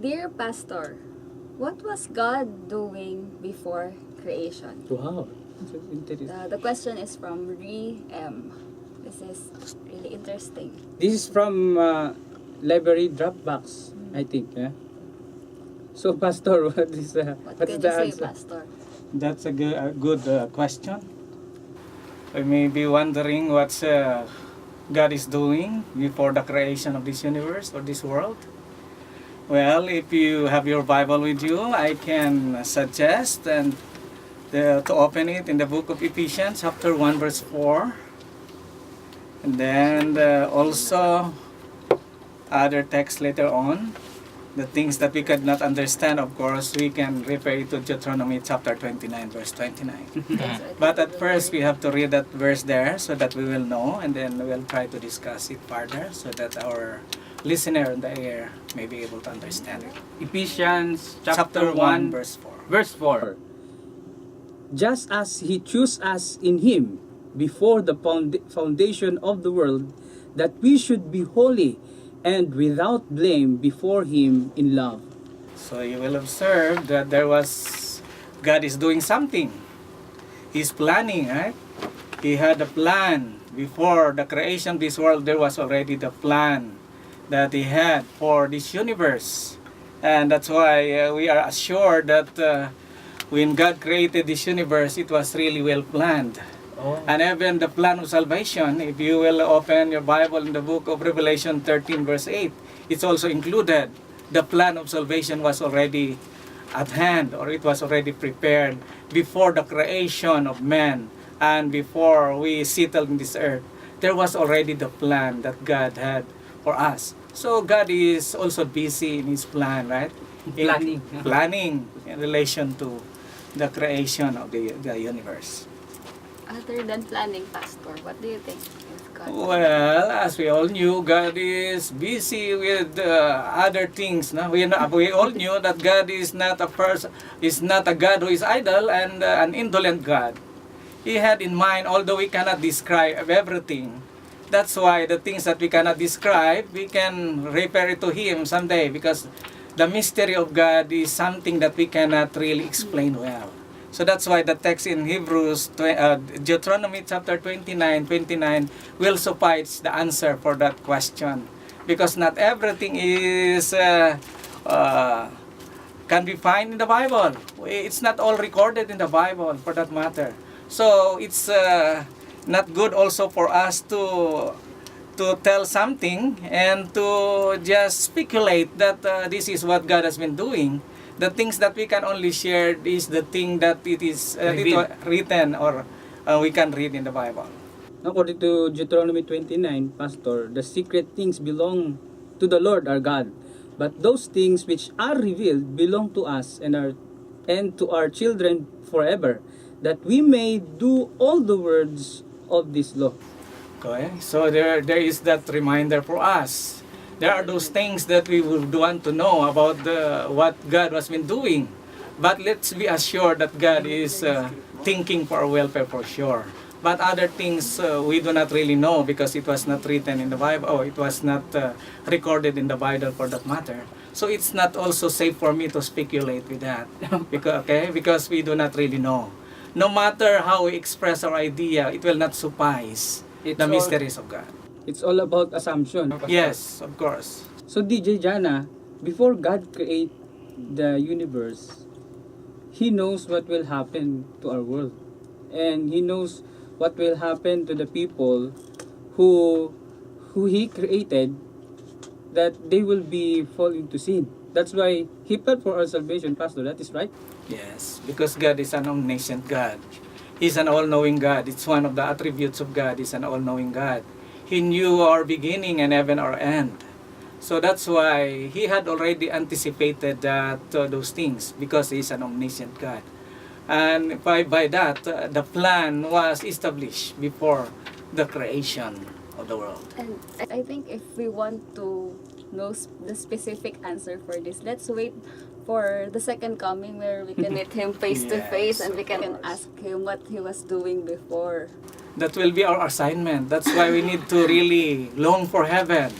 Dear Pastor, what was God doing before creation? Wow, that's interesting. The question is from Re M. This is really interesting. This is from library Dropbox, I think. Yeah. So, Pastor, What what's can the you say, answer? Pastor? That's a good question. We may be wondering what God is doing before the creation of this universe or this world. Well, if you have your Bible with you, I can suggest to open it in the book of Ephesians, chapter 1, verse 4. And then also other texts later on. The things that we could not understand, of course, we can refer to Deuteronomy chapter 29, verse 29. But at first, we have to read that verse there so that we will know, and then we'll try to discuss it further so that our listener in the air may be able to understand it. Ephesians Chapter 1, verse 4. verse 4. Just as He chose us in Him before the foundation of the world, that we should be holy and without blame before Him in love. So you will observe that God is doing something. He's planning, right? He had a plan. Before the creation of this world, there was already the plan that He had for this universe. And that's why we are assured that when God created this universe, it was really well planned. And even the plan of salvation, if you will open your Bible in the book of Revelation 13 verse 8, it's also included. The plan of salvation was already at hand, or it was already prepared before the creation of man and before we settled in this earth. There was already the plan that God had for us. So God is also busy in His plan, right? Planning in relation to the creation of the universe. Other than planning, Pastor, what do you think is God? Well, as we all knew, God is busy with other things. No? We all knew that God is not a God who is idle and an indolent God. He had in mind, although we cannot describe everything. That's why the things that we cannot describe, we can refer it to Him someday, because the mystery of God is something that we cannot really explain well. So that's why the text in Deuteronomy chapter 29 will suffice the answer for that question. Because not everything can be found in the Bible. It's not all recorded in the Bible, for that matter. So it's not good also for us to tell something and to just speculate that this is what God has been doing. The things that we can only share is the thing that it is written or we can read in the Bible. According to Deuteronomy 29, Pastor, the secret things belong to the Lord our God, but those things which are revealed belong to us and to our children forever, that we may do all the words of this law. Okay, so there is that reminder for us. There are those things that we would want to know about what God has been doing. But let's be assured that God is thinking for our welfare for sure. But other things we do not really know because it was not written in the Bible, or it was not recorded in the Bible for that matter. So it's not also safe for me to speculate with that. Because we do not really know. No matter how we express our idea, it will not suffice the mysteries of God. It's all about assumption. Yes, of course. So DJ Jana, before God create the universe, He knows what will happen to our world. And He knows what will happen to the people who He created, that they will be fall into sin. That's why He planned for our salvation, Pastor. That is right? Yes, because God is an omniscient God. He's an all-knowing God. It's one of the attributes of God. He's an all-knowing God. He knew our beginning and even our end. So that's why He had already anticipated those things, because He is an omniscient God. And by that, the plan was established before the creation of the world. And I think if we want to know the specific answer for this, let's wait for the second coming, where we can meet Him face to face and we can ask Him what He was doing before. That will be our assignment. That's why we need to really long for heaven.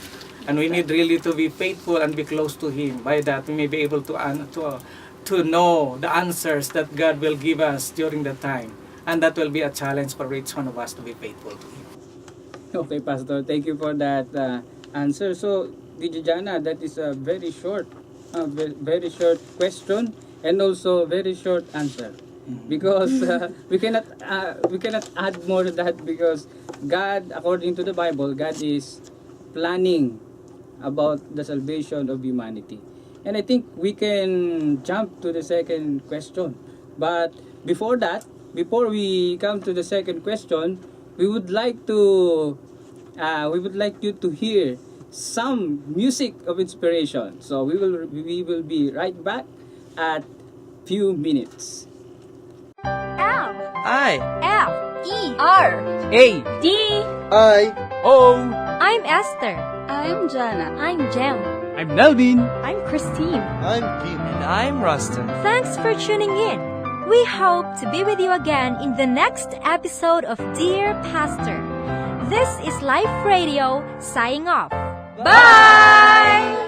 And we need really to be faithful and be close to Him. By that, we may be able to know the answers that God will give us during the time. And that will be a challenge for each one of us to be faithful to Him. Okay, Pastor. Thank you for that answer. So, DJ Jana, that is a very short question and also very short answer. Because we cannot add more to that, because God, according to the Bible, God is planning about the salvation of humanity. And I think we can jump to the second question. But before that, before we come to the second question, we would like you to hear some music of inspiration. So we will be right back at few minutes. L I F E R A D. I, O I'm Esther. I'm Jana. I'm Jem. I'm Melvin. I'm Christine. I'm Kim. and I'm Rustin. Thanks for tuning in. We hope to be with you again in the next episode of Dear Pastor. This is Life Radio signing off. Bye!